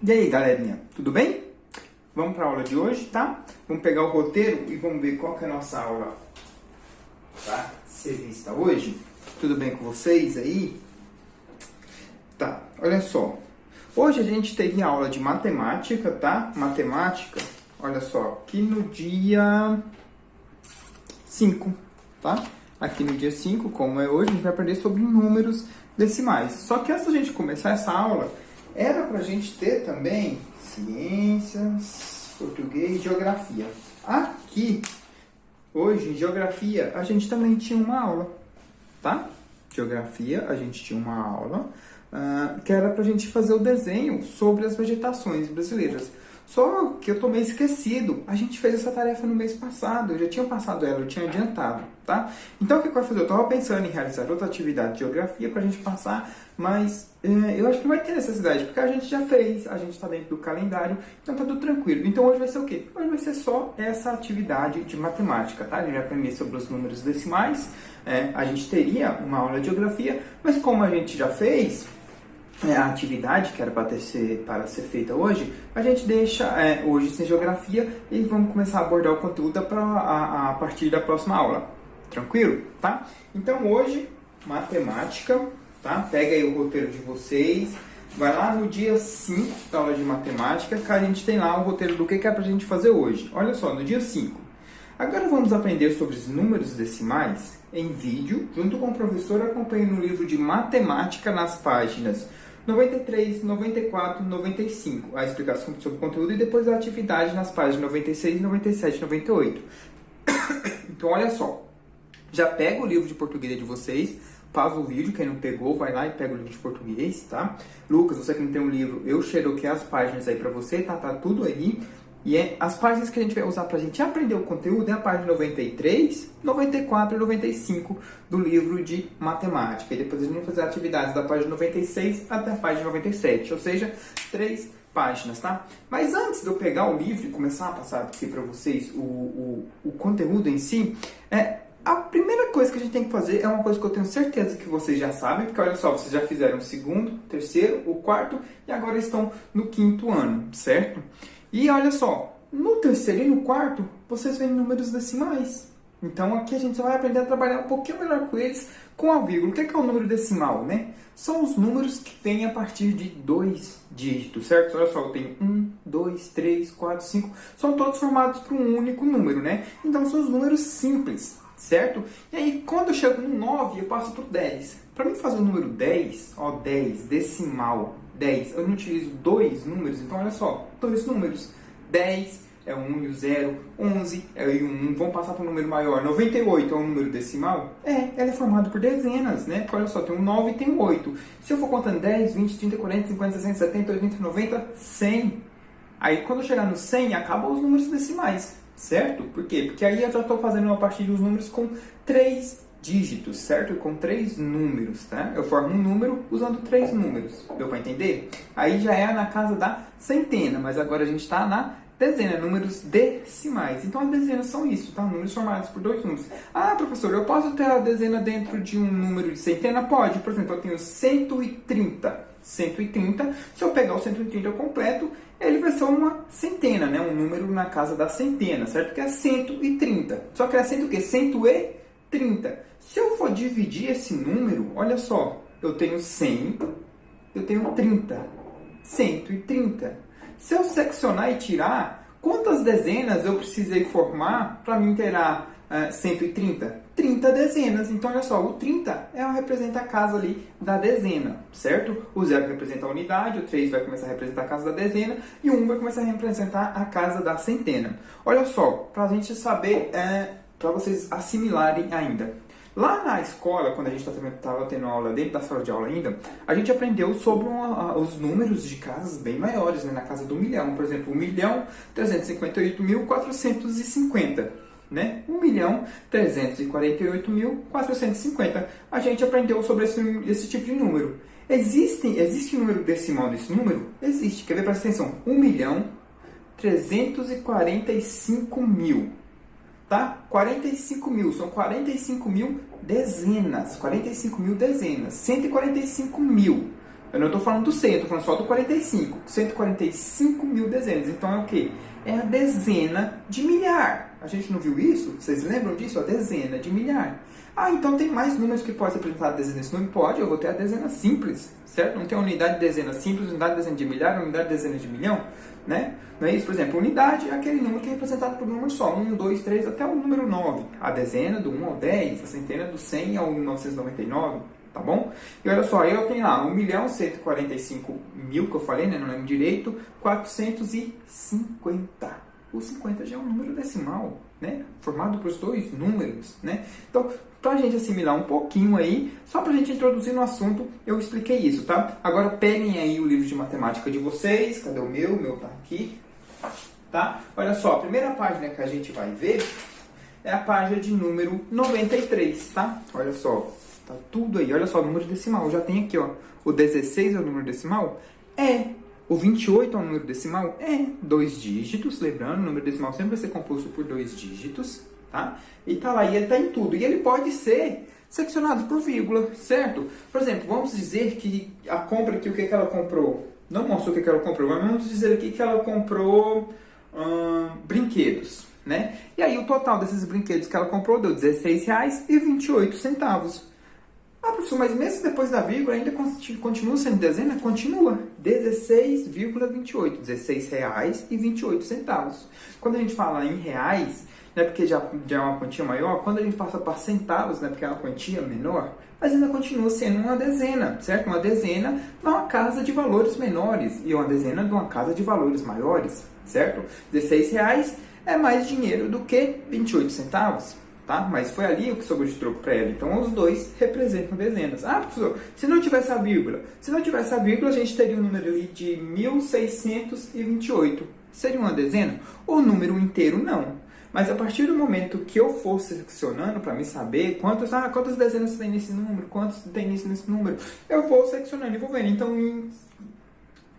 E aí, galerinha, tudo bem? Vamos para a aula de hoje, tá? Vamos pegar o roteiro e vamos ver qual que é a nossa aula, tá? Ser vista hoje. Tudo bem com vocês aí? Tá, olha só. Hoje a gente teria aula de matemática, tá? Matemática, olha só, aqui no dia 5, tá? Aqui no dia 5, como é hoje, a gente vai aprender sobre números decimais. Só que antes da gente começar essa aula, era pra gente ter também ciências, português e geografia. Aqui, hoje, em geografia, a gente também tinha uma aula, tá? Geografia, a gente tinha uma aula que era pra gente fazer o desenho sobre as vegetações brasileiras. Só que eu tô meio esquecido. A gente fez essa tarefa no mês passado. Eu já tinha passado ela, eu tinha adiantado, tá? Então, o que eu vou fazer? Eu tava pensando em realizar outra atividade de geografia pra gente passar, mas eu acho que não vai ter necessidade, porque a gente já fez, a gente tá dentro do calendário, então tá tudo tranquilo. Então, hoje vai ser o quê? Hoje vai ser só essa atividade de matemática, tá? A gente vai aprender sobre os números decimais. A gente teria uma aula de geografia, mas como a gente já fez a atividade que era para ser feita hoje, a gente deixa hoje sem geografia e vamos começar a abordar o conteúdo a partir da próxima aula. Tranquilo? Tá? Então hoje, matemática, tá? Pega aí o roteiro de vocês, vai lá no dia 5 da aula de matemática, que a gente tem lá o roteiro do que é pra gente fazer hoje. Olha só, no dia 5. Agora vamos aprender sobre os números decimais em vídeo, junto com o professor, acompanhe no livro de matemática nas páginas 93, 94, 95, a explicação sobre o conteúdo e depois a atividade nas páginas 96, 97 e 98. Então, olha só, já pega o livro de português de vocês, pausa o vídeo, quem não pegou, vai lá e pega o livro de português, tá? Lucas, você que não tem um livro, eu xeroquei as páginas aí pra você, tá? Tá tudo aí. E as páginas que a gente vai usar pra gente aprender o conteúdo é a página 93, 94 e 95 do livro de matemática. E depois a gente vai fazer atividades da página 96 até a página 97, ou seja, 3 páginas, tá? Mas antes de eu pegar o livro e começar a passar aqui pra vocês o conteúdo em si, a primeira coisa que a gente tem que fazer é uma coisa que eu tenho certeza que vocês já sabem, porque olha só, vocês já fizeram o segundo, terceiro, o quarto e agora estão no 5º ano, certo? E olha só, no terceiro e no quarto, vocês veem números decimais. Então aqui a gente vai aprender a trabalhar um pouquinho melhor com eles, com a vírgula. O que é o número decimal, né? São os números que vêm a partir de 2 dígitos, certo? Olha só, eu tenho 1, 2, 3, 4, 5. São todos formados por um único número, né? Então são os números simples, certo? E aí, quando eu chego no 9, eu passo para o 10. Para mim fazer o número 10, ó, 10, decimal, 10, eu não utilizo dois números, então olha só, dois números. 10 é o 1 e o 0, 11 é o 1, vamos passar para um número maior. 98 é um número decimal? Ela é formada por dezenas, né? Porque olha só, tem um 9 e tem um 8. Se eu for contando 10, 20, 30, 40, 50, 60, 70, 80, 90, 100. Aí quando eu chegar no 100, acabam os números decimais, certo? Por quê? Porque aí eu já estou fazendo uma partir dos números com 3 dígitos, certo? Com 3 números, tá? Eu formo um número usando 3 números. Deu para entender? Aí já é na casa da centena, mas agora a gente está na dezena, números decimais. Então as dezenas são isso, tá? Números formados por 2 números. Ah, professor, eu posso ter a dezena dentro de um número de centena? Pode. Por exemplo, eu tenho 130. 130, se eu pegar o 130 completo, ele vai ser uma centena, né? Um número na casa da centena, certo? Que é 130. Só que é 100 o quê? 130. Se eu for dividir esse número, olha só, eu tenho 100, eu tenho 30, 130. Se eu seccionar e tirar, quantas dezenas eu precisei formar para me inteirar 130? 30 dezenas. Então, olha só, o 30 representa a casa ali da dezena, certo? O 0 representa a unidade, o 3 vai começar a representar a casa da dezena e o 1 vai começar a representar a casa da centena. Olha só, para a gente saber, para vocês assimilarem ainda. Lá na escola, quando a gente estava tendo aula dentro da sala de aula ainda, a gente aprendeu sobre os números de casas bem maiores, né? Na casa do milhão. Por exemplo, 1.358.450, né? 1.348.450. A gente aprendeu sobre esse tipo de número. Existe número decimal nesse número? Existe. Quer ver? Presta atenção. 1.345.000. Tá? 45 mil, são 45 mil dezenas, 45 mil dezenas, 145 mil, Eu não estou falando do 100, eu estou falando só do 45. 145 mil dezenas. Então é o quê? É a dezena de milhar. A gente não viu isso? Vocês lembram disso? A dezena de milhar. Ah, então tem mais números que podem ser apresentados a dezena desse número? Pode, eu vou ter a dezena simples, certo? Não tem unidade de dezena simples, unidade de dezena de milhar, unidade de dezena de milhão, né? Não é isso? Por exemplo, unidade é aquele número que é representado por um número só. 1, 2, 3, até o número 9. A dezena do 1 ao 10, a centena do 100 ao 1999, tá bom? E olha só, eu tenho lá 1.145.000, que eu falei, né? Não lembro direito, 450. O 50 já é um número decimal, né? Formado por dois números, né? Então, para a gente assimilar um pouquinho aí, só para a gente introduzir no assunto, eu expliquei isso, tá? Agora peguem aí o livro de matemática de vocês. Cadê o meu? O meu tá aqui, tá? Olha só, a primeira página que a gente vai ver é a página de número 93, tá? Olha só, tá tudo aí. Olha só, o número decimal. Já tem aqui, ó. O 16 é o número decimal? É. O 28 é um número decimal? É. 2 dígitos, lembrando, o número decimal sempre vai ser composto por 2 dígitos, tá? E tá lá, e ele tá em tudo. E ele pode ser seccionado por vírgula, certo? Por exemplo, vamos dizer que a compra aqui, o que ela comprou? Não mostra o que ela comprou, mas vamos dizer aqui que ela comprou brinquedos, né? E aí o total desses brinquedos que ela comprou deu R$16,28. Ah, professor, mas mesmo depois da vírgula ainda continua sendo dezena? Continua. 16,28. R$16,28. Quando a gente fala em reais, né, porque já é uma quantia maior, quando a gente passa para centavos, né, porque é uma quantia menor, mas ainda continua sendo uma dezena, certo? Uma dezena de uma casa de valores menores e uma dezena de uma casa de valores maiores, certo? R$16 é mais dinheiro do que 28 centavos. Tá? Mas foi ali o que sobrou de troco para ela. Então, os dois representam dezenas. Ah, professor, se não tivesse a vírgula, a gente teria um número ali de 1628. Seria uma dezena? O número inteiro, não. Mas a partir do momento que eu for seccionando para me saber quantas dezenas tem nesse número, quantos tem nesse número, eu vou seccionando e vou vendo. Então,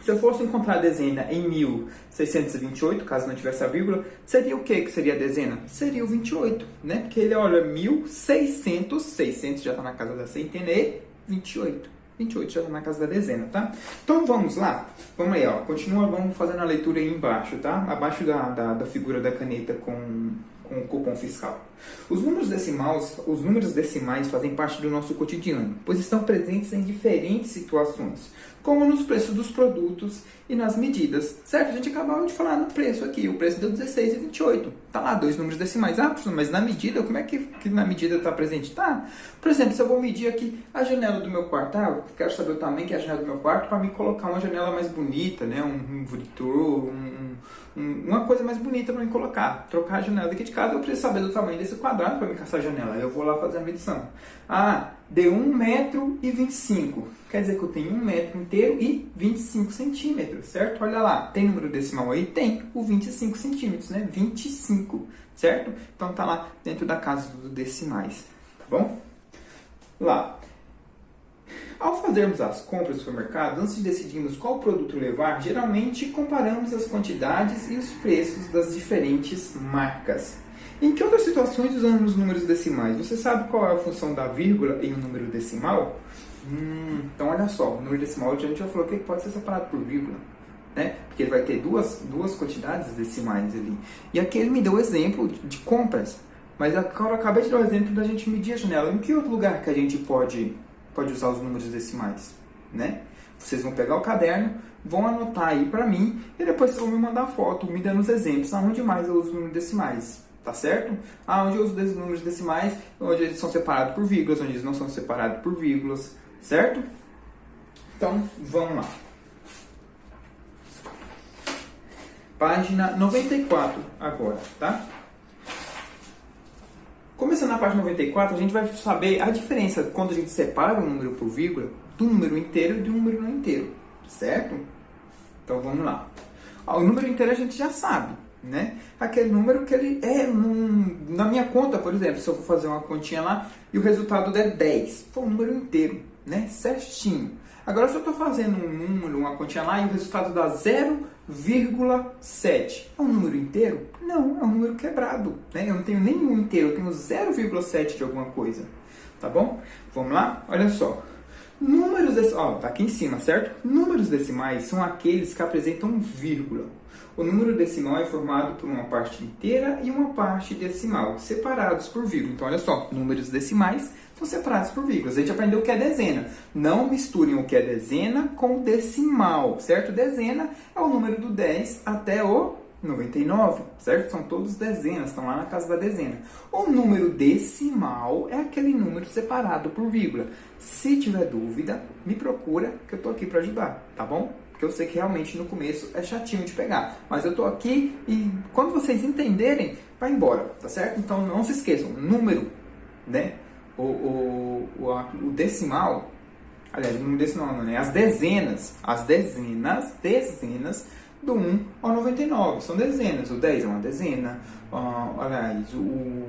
se eu fosse encontrar a dezena em 1628, caso não tivesse a vírgula, seria o que seria a dezena? Seria o 28, né? Porque ele olha 1600, 600 já está na casa da centena e 28. 28 já está na casa da dezena, tá? Então vamos lá. Vamos aí, ó. Vamos fazendo a leitura aí embaixo, tá? Abaixo da figura da caneta com o cupom fiscal. Os números decimais fazem parte do nosso cotidiano, pois estão presentes em diferentes situações, como nos preços dos produtos e nas medidas, certo? A gente acabou de falar no preço aqui, o preço deu 16,28. Tá lá, 2 números decimais. Ah, mas na medida, como é que na medida está presente? Tá. Por exemplo, se eu vou medir aqui a janela do meu quarto, eu quero saber o tamanho que é a janela do meu quarto para me colocar uma janela mais bonita, né? Um vitrô, uma coisa mais bonita para me colocar. Trocar a janela daqui de casa, eu preciso saber do tamanho desse quadrado para me caçar a janela. Aí eu vou lá fazer a medição. Ah, deu 1,25 m. Quer dizer que eu tenho 1 metro inteiro e 25 centímetros, certo? Olha lá, tem número decimal aí? Tem o 25 centímetros, né? 25, certo? Então tá lá dentro da casa dos decimais, tá bom? Lá. Ao fazermos as compras no supermercado, antes de decidirmos qual produto levar, geralmente comparamos as quantidades e os preços das diferentes marcas. Em que outras situações usamos números decimais? Você sabe qual é a função da vírgula em um número decimal? Então olha só, o número decimal a gente já falou que ele pode ser separado por vírgula, né? Porque ele vai ter duas quantidades decimais ali. E aqui ele me deu o exemplo de compras, mas agora eu acabei de dar o exemplo da gente medir a janela. Em que outro lugar que a gente pode usar os números decimais, né? Vocês vão pegar o caderno, vão anotar aí para mim e depois vocês vão me mandar foto, me dando os exemplos, aonde mais eu uso números decimais. Tá certo? Onde eu uso os números decimais, onde eles são separados por vírgulas, onde eles não são separados por vírgulas, certo? Então, vamos lá. Página 94 agora, tá? Começando na página 94, a gente vai saber a diferença quando a gente separa um número por vírgula do número inteiro e do número não inteiro, certo? Então, vamos lá. O número inteiro a gente já sabe, né? Aquele número que ele é na minha conta, por exemplo, se eu for fazer uma continha lá e o resultado der 10, foi um número inteiro, né? Certinho. Agora, se eu estou fazendo uma continha lá e o resultado dá 0,7, é um número inteiro? Não, é um número quebrado, né? Eu não tenho nenhum inteiro, eu tenho 0,7 de alguma coisa, tá bom? Vamos lá? Olha só. Números decimais, ó, tá aqui em cima, certo? Números decimais são aqueles que apresentam vírgula. O número decimal é formado por uma parte inteira e uma parte decimal, separados por vírgula. Então, olha só, números decimais são separados por vírgulas. A gente aprendeu o que é dezena. Não misturem o que é dezena com decimal, certo? Dezena é o número do 10 até o 99, certo? São todos dezenas, estão lá na casa da dezena. O número decimal é aquele número separado por vírgula. Se tiver dúvida, me procura que eu estou aqui para ajudar, tá bom? Porque eu sei que realmente no começo é chatinho de pegar. Mas eu estou aqui e quando vocês entenderem, vai embora, tá certo? Então não se esqueçam, número, né? O decimal, aliás, o número decimal não, né? As dezenas do 1 ao 99, são dezenas. O 10 é uma dezena, aliás, o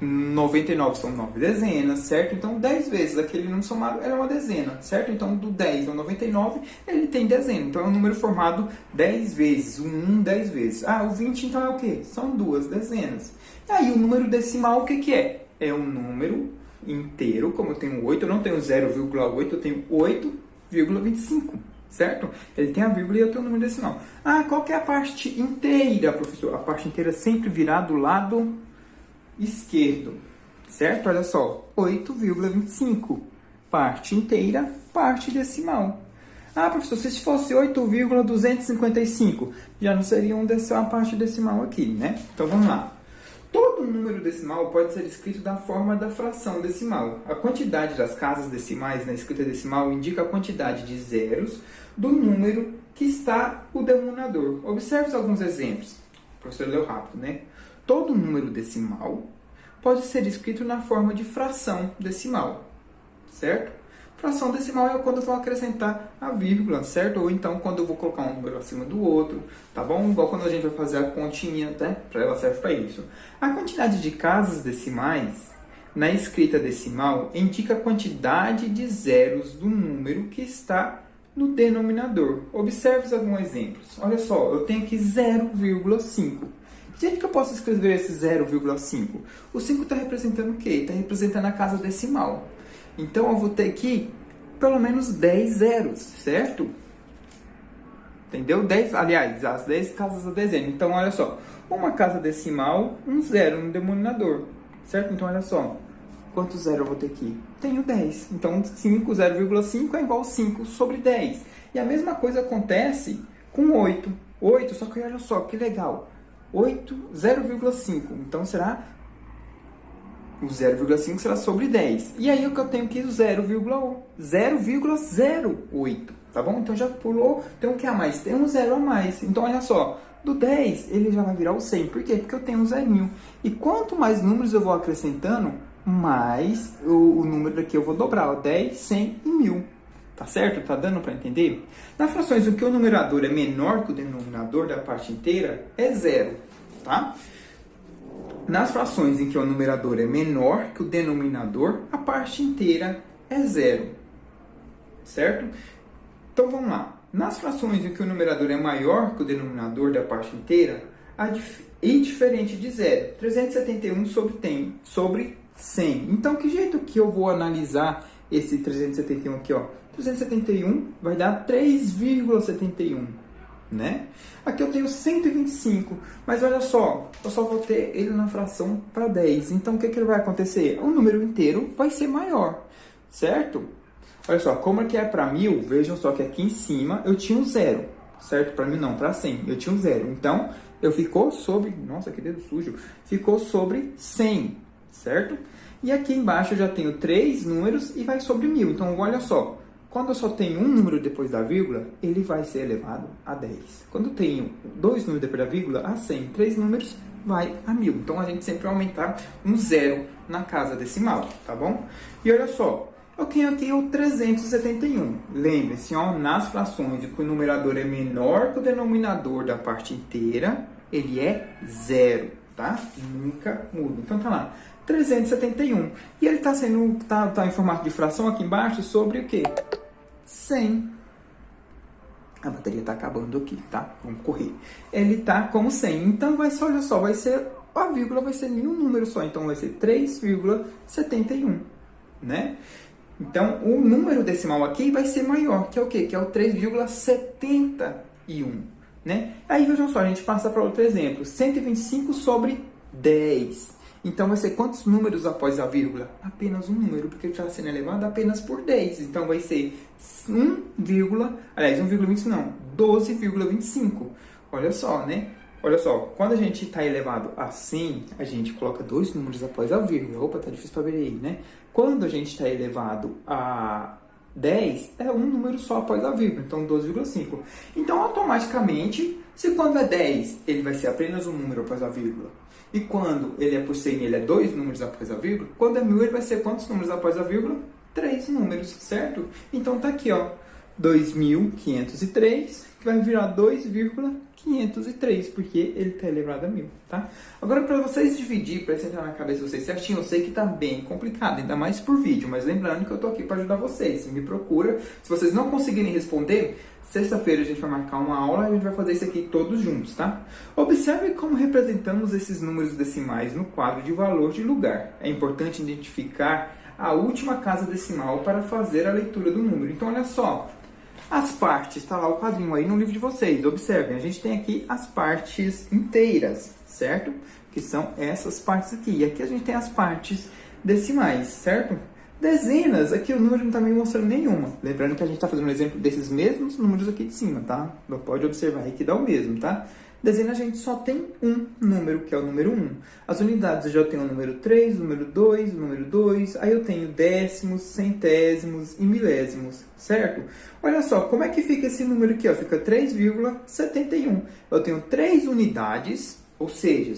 99 são 9 dezenas, certo? Então, 10 vezes aquele número somado é uma dezena, certo? Então, do 10 ao 99, ele tem dezena. Então, é um número formado 10 vezes, o 1 10 vezes. Ah, o 20, então, é o quê? São 2 dezenas. E aí, o número decimal, o que que é? É um número inteiro, como eu tenho 8, eu não tenho 0,8, eu tenho 8,25. Certo? Ele tem a vírgula e eu tenho o número decimal. Ah, qual que é a parte inteira, professor? A parte inteira sempre virá do lado esquerdo. Certo? Olha só. 8,25. Parte inteira, parte decimal. Ah, professor, se fosse 8,255, já não seria uma parte decimal aqui, né? Então, vamos lá. Todo número decimal pode ser escrito da forma da fração decimal. A quantidade das casas decimais na escrita decimal indica a quantidade de zeros do número que está o denominador. Observe alguns exemplos. O professor leu rápido, né? Todo número decimal pode ser escrito na forma de fração decimal, certo? Fração decimal é quando eu vou acrescentar a vírgula, certo? Ou então quando eu vou colocar um número acima do outro, tá bom? Igual quando a gente vai fazer a continha, né? Ela serve para isso. A quantidade de casas decimais na escrita decimal indica a quantidade de zeros do número que está no denominador. Observe alguns exemplos. Olha só, eu tenho aqui 0,5. De jeito que eu posso escrever esse 0,5? O 5 está representando o quê? Está representando a casa decimal. Então, eu vou ter aqui pelo menos 10 zeros, certo? Entendeu? 10, aliás, as 10 casas da dezena. Então, olha só. Uma casa decimal, um zero no denominador, certo? Então, olha só. Quantos zeros eu vou ter aqui? Tenho 10. Então, 5, 0,5 é igual a 5 sobre 10. E a mesma coisa acontece com 8. 8, só que olha só, que legal. 8, 0,5. Então, será... O 0,5 será sobre 10. E aí o que eu tenho aqui? 0,08. Tá bom? Então já pulou. Tem o que a mais? Tem um 0 a mais. Então olha só. Do 10 ele já vai virar o 100. Por quê? Porque eu tenho um zerinho. E quanto mais números eu vou acrescentando, mais o número daqui eu vou dobrar. 10, 100 e 1000. Tá certo? Tá dando para entender? Nas frações, o que o numerador é menor que o denominador da parte inteira é 0. Tá? Nas frações em que o numerador é menor que o denominador, a parte inteira é 0. Certo? Então, vamos lá. Nas frações em que o numerador é maior que o denominador da parte inteira, e diferente de 0, 371 sobre 100. Então, que jeito que eu vou analisar esse 371 aqui? Ó? 371 vai dar 3,71. Né? Aqui eu tenho 125, mas olha só, eu só vou ter ele na fração para 10. Então, o que que vai acontecer? O número inteiro vai ser maior, certo? Olha só, como é que é para 1000, vejam só que aqui em cima eu tinha um 0, certo? Para 1000 não, para 100, eu tinha um 0. Então, eu ficou sobre, nossa, que dedo sujo, ficou sobre 100, certo? E aqui embaixo eu já tenho 3 números e vai sobre 1000. Então, olha só. Quando eu só tenho um número depois da vírgula, ele vai ser elevado a 10. Quando eu tenho 2 números depois da vírgula, a 100. 3 números, vai a 1000. Então, a gente sempre vai aumentar um 0 na casa decimal, tá bom? E olha só, eu tenho aqui o 371. Lembre-se, nas frações em que o numerador é menor que o denominador da parte inteira, ele é 0, tá? Nunca muda. Então, tá lá. 371. E ele está em formato de fração aqui embaixo sobre o quê? 100. A bateria está acabando aqui, tá? Vamos correr. Ele está como 100. Então, olha só, vai ser, a vírgula vai ser nenhum número só. Então, vai ser 3,71, né? Então, o número decimal aqui vai ser maior, que é o quê? Que é o 3,71, né? Aí, vejam só, a gente passa para outro exemplo. 125 sobre 10. Então, vai ser quantos números após a vírgula? Apenas um número, porque está sendo elevado apenas por 10. Então, vai ser 1,25 não, 12,25. Olha só, né? Olha só, quando a gente está elevado a 100, a gente coloca dois números após a vírgula. Opa, tá difícil para ver aí, né? Quando a gente está elevado a 10, é um número só após a vírgula, então 12,5. Então, automaticamente, se quando é 10, ele vai ser apenas um número após a vírgula, e quando ele é por 100, ele é dois números após a vírgula, quando é 1000, ele vai ser quantos números após a vírgula? Três números, certo? Então, tá aqui, ó, 2.503, que vai virar 2,503, porque ele está elevado a 1000, tá? Agora, para vocês dividir, para entrar na cabeça de vocês certinho, eu sei que está bem complicado, ainda mais por vídeo, mas lembrando que eu estou aqui para ajudar vocês. Você me procura. Se vocês não conseguirem responder, sexta-feira a gente vai marcar uma aula e a gente vai fazer isso aqui todos juntos, tá? Observe como representamos esses números decimais no quadro de valor de lugar. É importante identificar a última casa decimal para fazer a leitura do número. Então, olha só. As partes, está lá o quadrinho aí no livro de vocês. Observem, a gente tem aqui as partes inteiras, certo? Que são essas partes aqui. E aqui a gente tem as partes decimais, certo? Dezenas, aqui o número não está me mostrando nenhuma. Lembrando que a gente está fazendo um exemplo desses mesmos números aqui de cima, tá? Pode observar aí que dá o mesmo, tá? Dezena a gente só tem um número, que é o número 1. As unidades eu já tenho o número 3, o número 2, o número 2. Aí eu tenho décimos, centésimos e milésimos, certo? Olha só, como é que fica esse número aqui? Ó? Fica 3,71. Eu tenho 3 unidades, ou seja,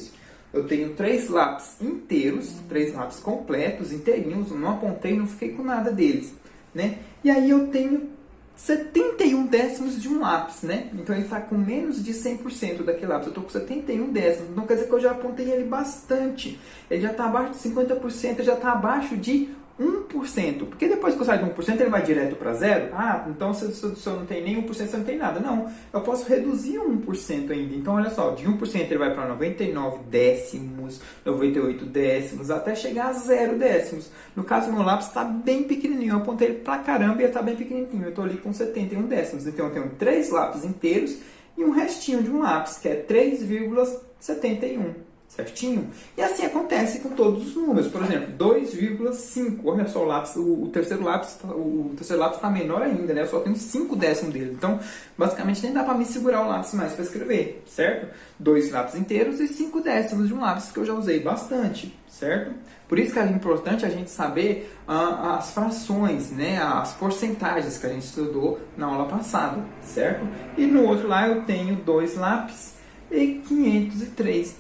eu tenho 3 lápis inteiros, 3 lápis completos, inteirinhos. Não apontei, não fiquei com nada deles, né? E aí eu tenho 71 décimos de um lápis, né? Então ele está com menos de 100% daquele lápis. Eu estou com 71 décimos. Então quer dizer que eu já apontei ele bastante. Ele já está abaixo de 50%, ele já está abaixo de 1%. Porque depois que eu saio de 1%, ele vai direto para zero. Ah, então se eu não tem nem 1%, você não tem nada. Não, eu posso reduzir 1% ainda. Então olha só, de 1% ele vai para 99 décimos, 98 décimos, até chegar a 0 décimos. No caso, meu lápis está bem pequenininho. Eu apontei ele pra caramba e ele está bem pequenininho. Eu estou ali com 71 décimos. Então eu tenho 3 lápis inteiros e um restinho de um lápis, que é 3,71. Certinho? E assim acontece com todos os números. Por exemplo, 2,5. Olha só o lápis, o terceiro lápis está menor ainda, né? Eu só tenho 5 décimos dele. Então, basicamente, nem dá para me segurar o lápis mais para escrever, certo? 2 lápis inteiros e 5 décimos de um lápis que eu já usei bastante, certo? Por isso que é importante a gente saber as frações, né? As porcentagens que a gente estudou na aula passada, certo? E no outro lá eu tenho 2 lápis e 503.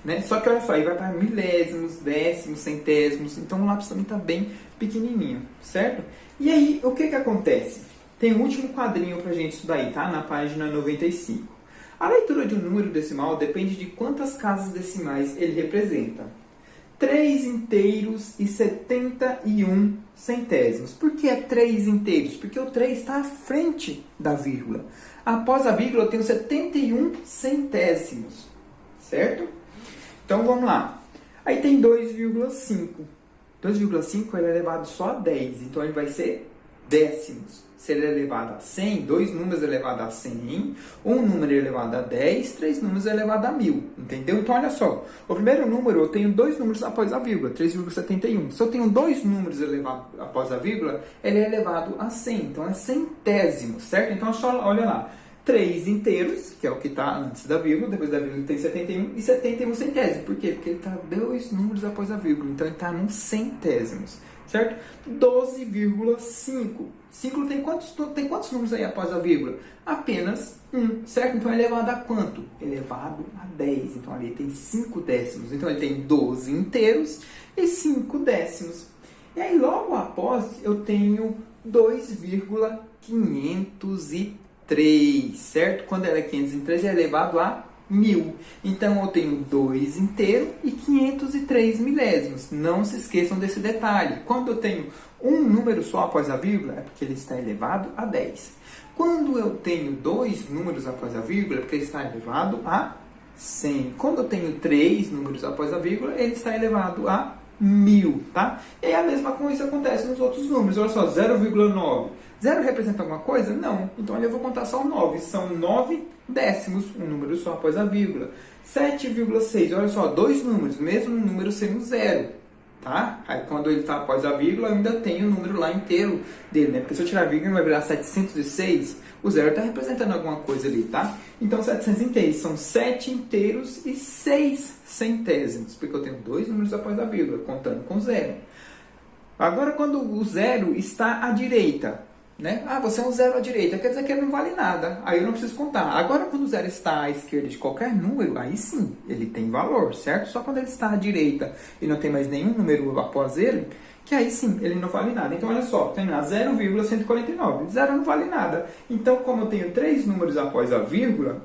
Né? Só que olha só, aí vai para milésimos, décimos, centésimos, então o lápis também está bem pequenininho, certo? E aí, o que acontece? Tem o último quadrinho para a gente estudar aí, tá? Na página 95. A leitura de um número decimal depende de quantas casas decimais ele representa. 3 inteiros e 71 centésimos. Por que é 3 inteiros? Porque o 3 está à frente da vírgula. Após a vírgula eu tenho 71 centésimos, certo? Então, vamos lá. Aí tem 2,5. 2,5 ele é elevado só a 10. Então, ele vai ser décimos. Se ele é elevado a 100, 2 números elevados a 100, um número elevado a 10, 3 números elevados a 1000. Entendeu? Então, olha só. O primeiro número, eu tenho 2 números após a vírgula, 3,71. Se eu tenho 2 números elevados após a vírgula, ele é elevado a 100. Então, é centésimo, certo? Então, olha lá. 3 inteiros, que é o que está antes da vírgula, depois da vírgula tem 71, e 71 centésimos. Por quê? Porque ele está 2 números após a vírgula, então ele está nos centésimos, certo? 12,5. 5 tem quantos números aí após a vírgula? Apenas 1, certo? Então é elevado a quanto? Elevado a 10, então ali tem 5 décimos. Então ele tem 12 inteiros e 5 décimos. E aí logo após eu tenho 2,503. 3, certo? Quando ela é 503, é elevado a 1000. Então, eu tenho 2 inteiro e 503 milésimos. Não se esqueçam desse detalhe. Quando eu tenho um número só após a vírgula, é porque ele está elevado a 10. Quando eu tenho 2 números após a vírgula, é porque ele está elevado a 100. Quando eu tenho 3 números após a vírgula, ele está elevado a 1000, tá? E aí a mesma coisa acontece nos outros números. Olha só, 0,9. 0 representa alguma coisa? Não. Então eu vou contar só 9. São 9 décimos, um número só após a vírgula. 7,6. Olha só, dois números, mesmo número sendo 0. Tá? Aí quando ele está após a vírgula, eu ainda tenho o número lá inteiro dele, né? Porque se eu tirar a vírgula, vai virar 706. O 0 está representando alguma coisa ali, tá? Então, 700 inteiros são 7 inteiros e 6 centésimos. Porque eu tenho dois números após a vírgula, contando com 0. Agora, quando o 0 está à direita, né? Ah, você é um 0 à direita, quer dizer que ele não vale nada. Aí eu não preciso contar. Agora, quando o 0 está à esquerda de qualquer número, aí sim, ele tem valor, certo? Só quando ele está à direita e não tem mais nenhum número após ele, que aí sim, ele não vale nada. Então, olha só, tem lá 0,149. 0 não vale nada. Então, como eu tenho 3 números após a vírgula,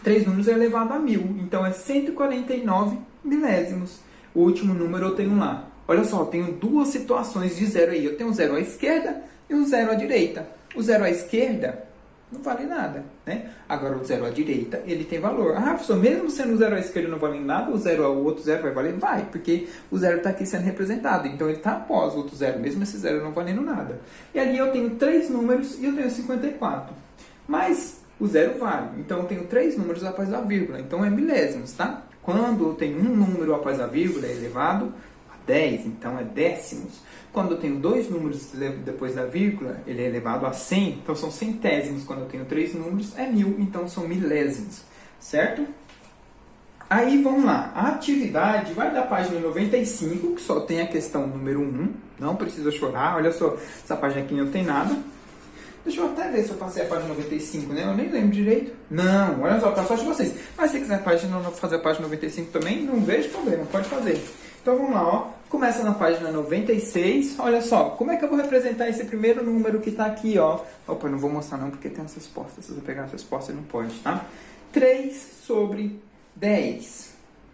3 números é elevado a 1000. Então, é 149 milésimos. O último número eu tenho lá. Olha só, eu tenho duas situações de 0 aí. Eu tenho um 0 à esquerda e um 0 à direita. O 0 à esquerda não vale nada, né? Agora o 0 à direita, ele tem valor. Ah, professor, mesmo sendo o 0 à esquerda não valendo nada, o outro 0 vai valer? Vai, porque o 0 está aqui sendo representado. Então ele está após o outro 0, mesmo esse 0 não valendo nada. E ali eu tenho 3 números e eu tenho 54. Mas o 0 vale. Então eu tenho 3 números após a vírgula. Então é milésimos, tá? Quando eu tenho um número após a vírgula, é elevado 10, então é décimos. Quando eu tenho dois números depois da vírgula, ele é elevado a 100, então são centésimos. Quando eu tenho 3 números, é 1000, então são milésimos, certo? Aí, vamos lá. A atividade vai da página 95, que só tem a questão número 1, não precisa chorar. Olha só, essa página aqui não tem nada. Deixa eu até ver se eu passei a página 95, né? Eu nem lembro direito. Não, olha só, para sorte de vocês. Mas se quiser fazer a página 95 também, não vejo problema, pode fazer. Então vamos lá, ó. Começa na página 96. Olha só, como é que eu vou representar esse primeiro número que está aqui, ó? Opa, não vou mostrar não, porque tem as respostas. Se você pegar as respostas, não pode, tá? 3 sobre 10.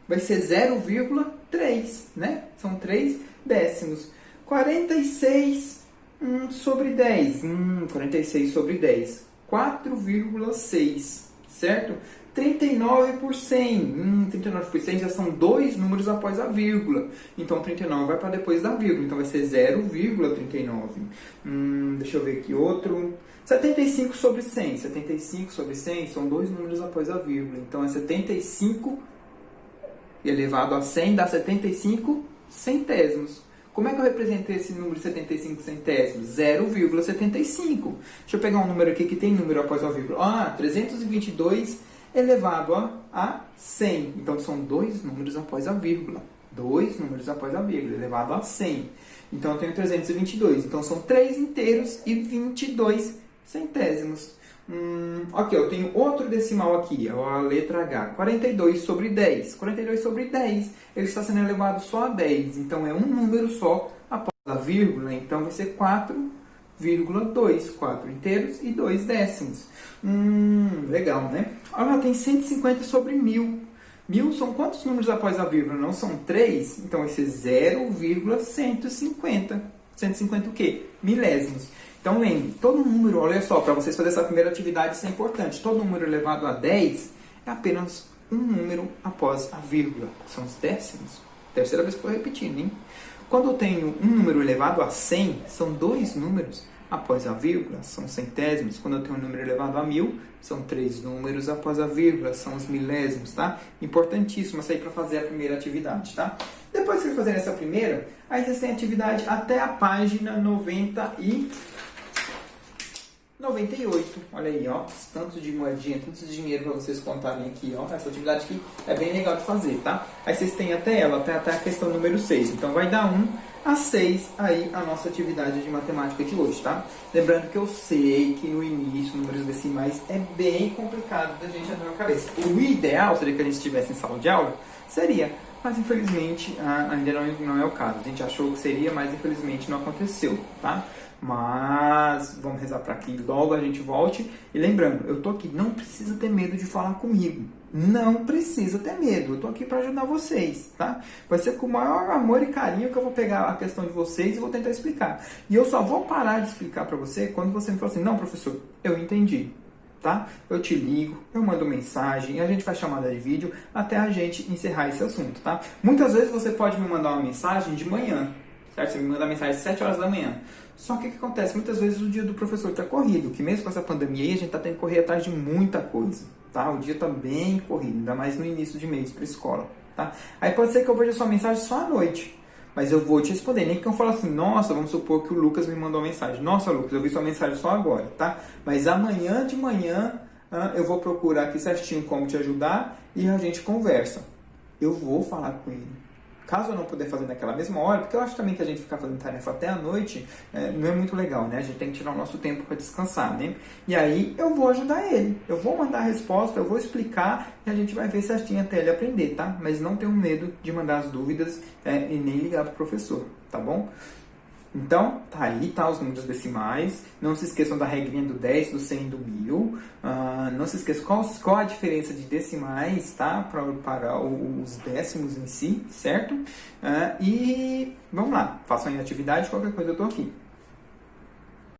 Vai ser 0,3, né? São 3 décimos. 46 sobre 10. 46 sobre 10. 4,6, certo? 39 por 100. 39 por 100 já são dois números após a vírgula. Então, 39 vai para depois da vírgula. Então, vai ser 0,39. Deixa eu ver aqui outro. 75 sobre 100. 75 sobre 100 são dois números após a vírgula. Então, é 75 elevado a 100 dá 75 centésimos. Como é que eu represento esse número de 75 centésimos? 0,75. Deixa eu pegar um número aqui que tem número após a vírgula. 322 elevado a 100. Então, são dois números após a vírgula. Dois números após a vírgula, elevado a 100. Então, eu tenho 322. Então, são 3 inteiros e 22 centésimos. Ok, eu tenho outro decimal aqui, a letra H. 42 sobre 10. 42 sobre 10. Ele está sendo elevado só a 10. Então, é um número só após a vírgula. Então, vai ser 4,2. 4 inteiros e 2 décimos. Legal, né? Olha, tem 150 sobre 1000. 1000 são quantos números após a vírgula? Não são 3? Então, vai ser 0,150. 150 o quê? Milésimos. Então, lembre, todo número, olha só, para vocês fazerem essa primeira atividade, isso é importante. Todo número elevado a 10 é apenas um número após a vírgula. São os décimos. Terceira vez que eu estou repetindo, hein? Quando eu tenho um número elevado a 100, são dois números após a vírgula, são centésimos. Quando eu tenho um número elevado a 1000, são 3 números após a vírgula, são os milésimos, tá? Importantíssimo isso aí para fazer a primeira atividade, tá? Depois que vocês fazerem essa primeira, aí vocês têm atividade até a página 98. Olha aí, ó. Tanto de moedinha, tanto de dinheiro para vocês contarem aqui, ó. Essa atividade aqui é bem legal de fazer, tá? Aí vocês têm até ela, até a questão número 6. Então vai dar 1 a 6 aí a nossa atividade de matemática de hoje, tá? Lembrando que eu sei que no início, números decimais é bem complicado da gente abrir a cabeça. O ideal seria que a gente estivesse em sala de aula, seria. Mas infelizmente ainda não é o caso. A gente achou que seria, mas infelizmente não aconteceu, tá? Mas vamos rezar para que logo a gente volte. E lembrando, eu tô aqui, não precisa ter medo de falar comigo. Não precisa ter medo. Eu tô aqui para ajudar vocês, tá? Vai ser com o maior amor e carinho que eu vou pegar a questão de vocês e vou tentar explicar. E eu só vou parar de explicar para você quando você me falar assim: não, professor, eu entendi. tá? Eu te ligo, eu mando mensagem e a gente faz chamada de vídeo até a gente encerrar esse assunto, tá? Muitas vezes você pode me mandar uma mensagem de manhã, certo? Você me manda mensagem às 7 horas da manhã. Só que o que acontece? Muitas vezes o dia do professor está corrido, que mesmo com essa pandemia aí, a gente está tendo que correr atrás de muita coisa, tá? O dia está bem corrido, ainda mais no início de mês para a escola, tá? Aí pode ser que eu veja sua mensagem só à noite, mas eu vou te responder. Nem que eu fale assim, nossa, vamos supor que o Lucas me mandou uma mensagem. Nossa, Lucas, eu vi sua mensagem só agora, tá? Mas amanhã de manhã eu vou procurar aqui certinho como te ajudar e a gente conversa. Eu vou falar com ele. Caso eu não puder fazer naquela mesma hora, porque eu acho também que a gente ficar fazendo tarefa até a noite não é muito legal, né? A gente tem que tirar o nosso tempo para descansar, né? E aí eu vou ajudar ele. Eu vou mandar a resposta, eu vou explicar e a gente vai ver certinho até ele aprender, tá? Mas não tenho medo de mandar as dúvidas e nem ligar pro professor, tá bom? Então, tá aí, tá, os números decimais. Não se esqueçam da regrinha do 10, do 100 e do 1000. Não se esqueçam qual a diferença de decimais, tá? Para os décimos em si, certo? E vamos lá, façam aí a atividade, qualquer coisa eu tô aqui.